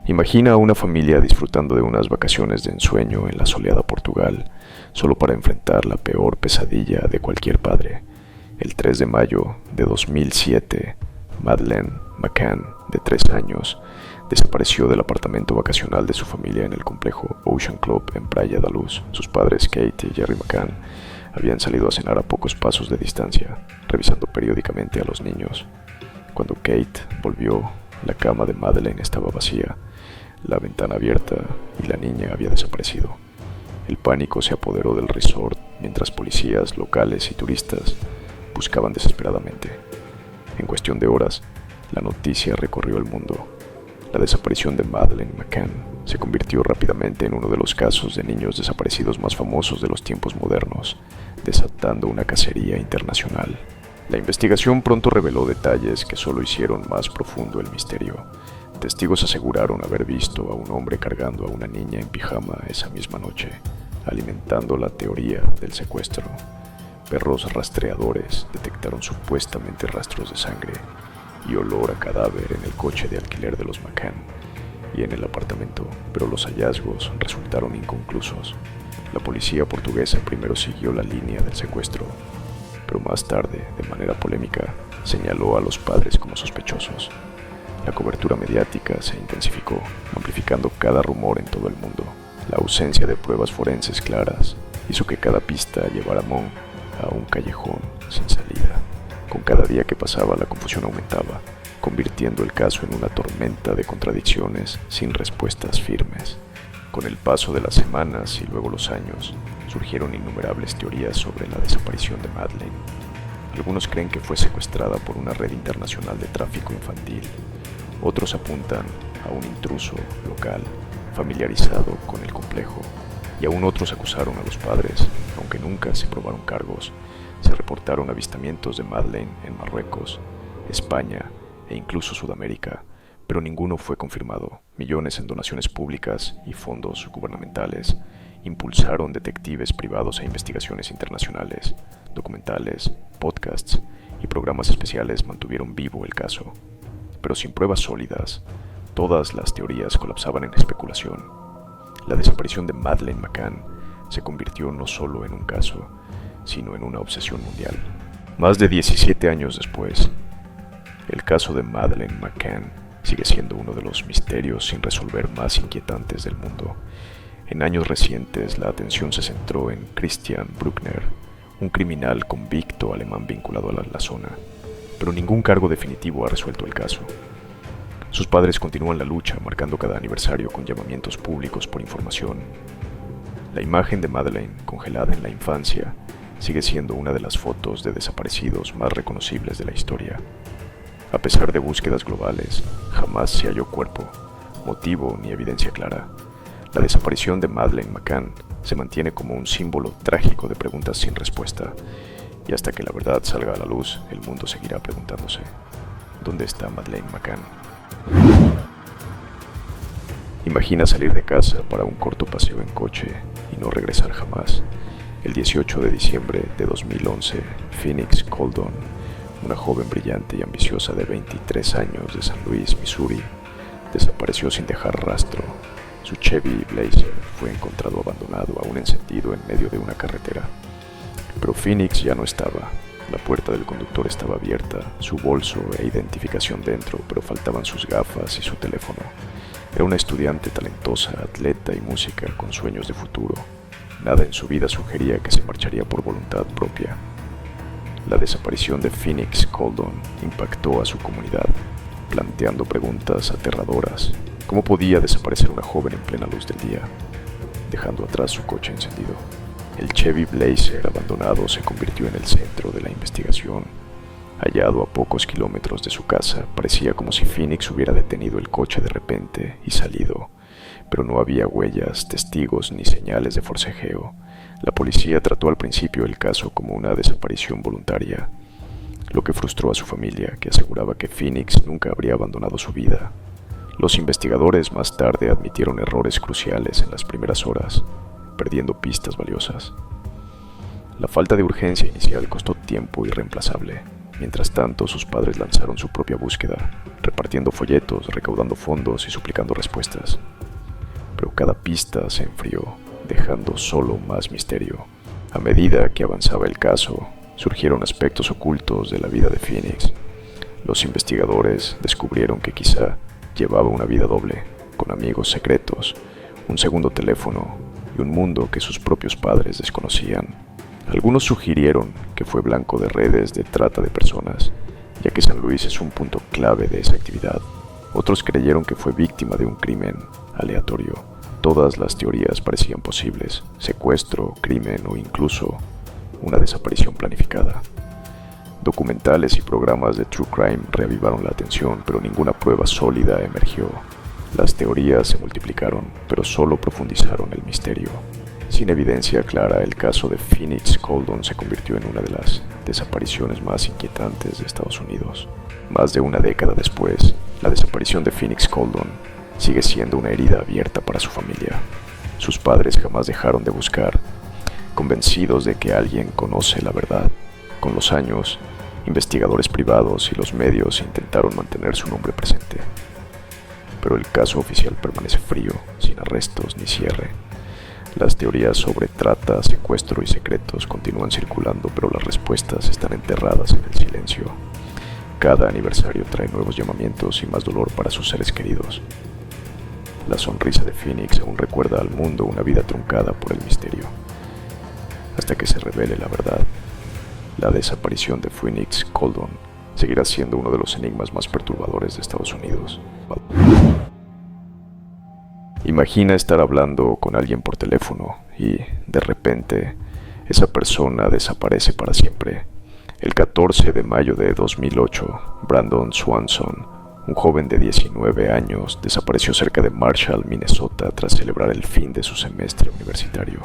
Imagina a una familia disfrutando de unas vacaciones de ensueño en la soleada Portugal, solo para enfrentar la peor pesadilla de cualquier padre. El 3 de mayo de 2007, Madeleine McCann, de 3 años, desapareció del apartamento vacacional de su familia en el complejo Ocean Club en Praia da Luz. Sus padres, Kate y Jerry McCann, habían salido a cenar a pocos pasos de distancia, revisando periódicamente a los niños. Cuando Kate volvió, la cama de Madeleine estaba vacía, la ventana abierta y la niña había desaparecido. El pánico se apoderó del resort mientras policías locales y turistas buscaban desesperadamente. En cuestión de horas, la noticia recorrió el mundo. La desaparición de Madeleine McCann se convirtió rápidamente en uno de los casos de niños desaparecidos más famosos de los tiempos modernos, desatando una cacería internacional. La investigación pronto reveló detalles que solo hicieron más profundo el misterio. Testigos aseguraron haber visto a un hombre cargando a una niña en pijama esa misma noche, alimentando la teoría del secuestro. Perros rastreadores detectaron supuestamente rastros de sangre y olor a cadáver en el coche de alquiler de los McCann y en el apartamento, pero los hallazgos resultaron inconclusos. La policía portuguesa primero siguió la línea del secuestro, pero más tarde, de manera polémica, señaló a los padres como sospechosos. La cobertura mediática se intensificó, amplificando cada rumor en todo el mundo. La ausencia de pruebas forenses claras hizo que cada pista llevara a Monk a un callejón sin salida. Con cada día que pasaba, la confusión aumentaba, convirtiendo el caso en una tormenta de contradicciones sin respuestas firmes. Con el paso de las semanas y luego los años, surgieron innumerables teorías sobre la desaparición de Madeleine. Algunos creen que fue secuestrada por una red internacional de tráfico infantil. Otros apuntan a un intruso local familiarizado con el complejo, y aún otros acusaron a los padres, aunque nunca se probaron cargos. Se reportaron avistamientos de Madeleine en Marruecos, España e incluso Sudamérica, pero ninguno fue confirmado. Millones en donaciones públicas y fondos gubernamentales impulsaron detectives privados e investigaciones internacionales. Documentales, podcasts y programas especiales mantuvieron vivo el caso. Pero sin pruebas sólidas, todas las teorías colapsaban en especulación. La desaparición de Madeleine McCann se convirtió no solo en un caso, sino en una obsesión mundial. Más de 17 años después, el caso de Madeleine McCann sigue siendo uno de los misterios sin resolver más inquietantes del mundo. En años recientes, la atención se centró en Christian Bruckner, un criminal convicto alemán vinculado a la zona, pero ningún cargo definitivo ha resuelto el caso. Sus padres continúan la lucha, marcando cada aniversario con llamamientos públicos por información. La imagen de Madeleine, congelada en la infancia, sigue siendo una de las fotos de desaparecidos más reconocibles de la historia. A pesar de búsquedas globales, jamás se halló cuerpo, motivo ni evidencia clara. La desaparición de Madeleine McCann se mantiene como un símbolo trágico de preguntas sin respuesta, y hasta que la verdad salga a la luz, el mundo seguirá preguntándose: ¿dónde está Madeleine McCann? Imagina salir de casa para un corto paseo en coche y no regresar jamás. El 18 de diciembre de 2011, Phoenix Coldon, una joven brillante y ambiciosa de 23 años de San Luis, Missouri, desapareció sin dejar rastro. Su Chevy Blazer fue encontrado abandonado aún encendido en medio de una carretera. Pero Phoenix ya no estaba. La puerta del conductor estaba abierta, su bolso e identificación dentro, pero faltaban sus gafas y su teléfono. Era una estudiante talentosa, atleta y música con sueños de futuro. Nada en su vida sugería que se marcharía por voluntad propia. La desaparición de Phoenix Coldon impactó a su comunidad, planteando preguntas aterradoras. ¿Cómo podía desaparecer una joven en plena luz del día, dejando atrás su coche encendido? El Chevy Blazer abandonado se convirtió en el centro de la investigación. Hallado a pocos kilómetros de su casa, parecía como si Phoenix hubiera detenido el coche de repente y salido, pero no había huellas, testigos ni señales de forcejeo. La policía trató al principio el caso como una desaparición voluntaria, lo que frustró a su familia, que aseguraba que Phoenix nunca habría abandonado su vida. Los investigadores más tarde admitieron errores cruciales en las primeras horas, perdiendo pistas valiosas. La falta de urgencia inicial costó tiempo irreemplazable. Mientras tanto, sus padres lanzaron su propia búsqueda, repartiendo folletos, recaudando fondos y suplicando respuestas. Pero cada pista se enfrió, dejando solo más misterio. A medida que avanzaba el caso, surgieron aspectos ocultos de la vida de Phoenix. Los investigadores descubrieron que quizá llevaba una vida doble, con amigos secretos, un segundo teléfono y un mundo que sus propios padres desconocían. Algunos sugirieron que fue blanco de redes de trata de personas, ya que San Luis es un punto clave de esa actividad. Otros creyeron que fue víctima de un crimen aleatorio. Todas las teorías parecían posibles: secuestro, crimen o incluso una desaparición planificada. Documentales y programas de True Crime reavivaron la atención, pero ninguna prueba sólida emergió. Las teorías se multiplicaron, pero solo profundizaron el misterio. Sin evidencia clara, el caso de Phoenix Coldon se convirtió en una de las desapariciones más inquietantes de Estados Unidos. Más de una década después, la desaparición de Phoenix Coldon sigue siendo una herida abierta para su familia. Sus padres jamás dejaron de buscar, convencidos de que alguien conoce la verdad. Con los años, investigadores privados y los medios intentaron mantener su nombre presente. Pero el caso oficial permanece frío, sin arrestos ni cierre. Las teorías sobre trata, secuestro y secretos continúan circulando, pero las respuestas están enterradas en el silencio. Cada aniversario trae nuevos llamamientos y más dolor para sus seres queridos. La sonrisa de Phoenix aún recuerda al mundo una vida truncada por el misterio. Hasta que se revele la verdad, la desaparición de Phoenix Coldon seguirá siendo uno de los enigmas más perturbadores de Estados Unidos. Imagina estar hablando con alguien por teléfono y, de repente, esa persona desaparece para siempre. El 14 de mayo de 2008, Brandon Swanson, un joven de 19 años, desapareció cerca de Marshall, Minnesota, tras celebrar el fin de su semestre universitario.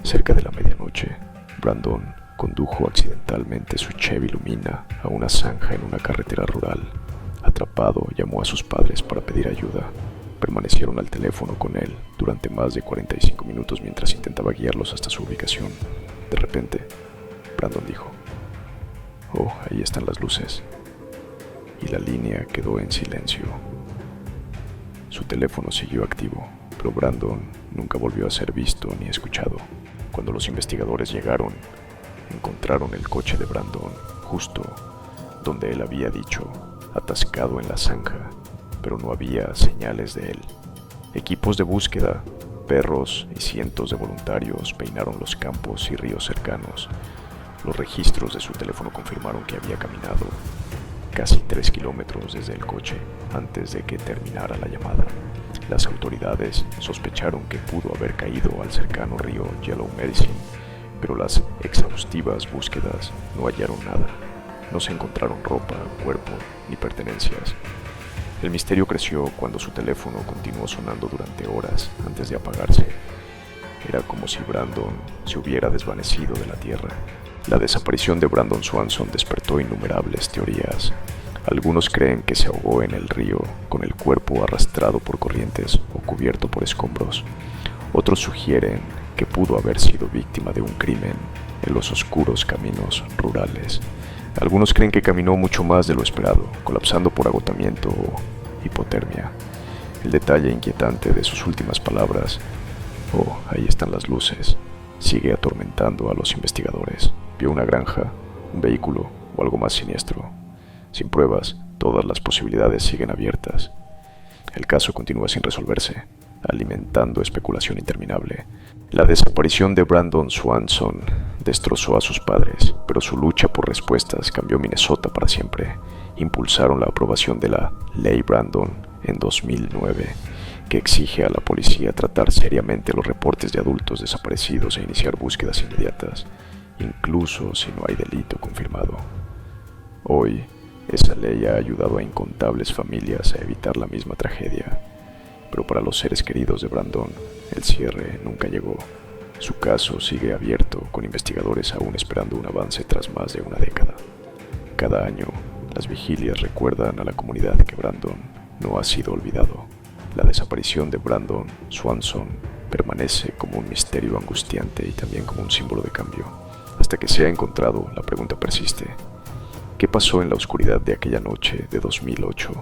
Cerca de la medianoche, Brandon condujo accidentalmente su Chevy Lumina a una zanja en una carretera rural. Atrapado, llamó a sus padres para pedir ayuda. Permanecieron al teléfono con él durante más de 45 minutos mientras intentaba guiarlos hasta su ubicación. De repente, Brandon dijo: "Oh, ahí están las luces". Y la línea quedó en silencio. Su teléfono siguió activo, pero Brandon nunca volvió a ser visto ni escuchado. Cuando los investigadores llegaron, encontraron el coche de Brandon justo donde él había dicho, atascado en la zanja, pero no había señales de él. Equipos de búsqueda, perros y cientos de voluntarios peinaron los campos y ríos cercanos. Los registros de su teléfono confirmaron que había caminado casi 3 kilómetros desde el coche antes de que terminara la llamada. Las autoridades sospecharon que pudo haber caído al cercano río Yellow Medicine, pero las exhaustivas búsquedas no hallaron nada. No se encontraron ropa, cuerpo ni pertenencias. El misterio creció cuando su teléfono continuó sonando durante horas antes de apagarse. Era como si Brandon se hubiera desvanecido de la tierra. La desaparición de Brandon Swanson despertó innumerables teorías. Algunos creen que se ahogó en el río, con el cuerpo arrastrado por corrientes o cubierto por escombros. Otros sugieren que pudo haber sido víctima de un crimen en los oscuros caminos rurales. Algunos creen que caminó mucho más de lo esperado, colapsando por agotamiento o hipotermia. El detalle inquietante de sus últimas palabras, "Oh, ahí están las luces", sigue atormentando a los investigadores. ¿Vio una granja, un vehículo o algo más siniestro? Sin pruebas, todas las posibilidades siguen abiertas. El caso continúa sin resolverse, alimentando especulación interminable. La desaparición de Brandon Swanson destrozó a sus padres, pero su lucha por respuestas cambió Minnesota para siempre. Impulsaron la aprobación de la Ley Brandon en 2009, que exige a la policía tratar seriamente los reportes de adultos desaparecidos e iniciar búsquedas inmediatas, incluso si no hay delito confirmado. Hoy, esa ley ha ayudado a incontables familias a evitar la misma tragedia, pero para los seres queridos de Brandon, el cierre nunca llegó. Su caso sigue abierto, con investigadores aún esperando un avance tras más de una década. Cada año, las vigilias recuerdan a la comunidad que Brandon no ha sido olvidado. La desaparición de Brandon Swanson permanece como un misterio angustiante y también como un símbolo de cambio. Hasta que sea encontrado, la pregunta persiste: ¿Qué pasó en la oscuridad de aquella noche de 2008?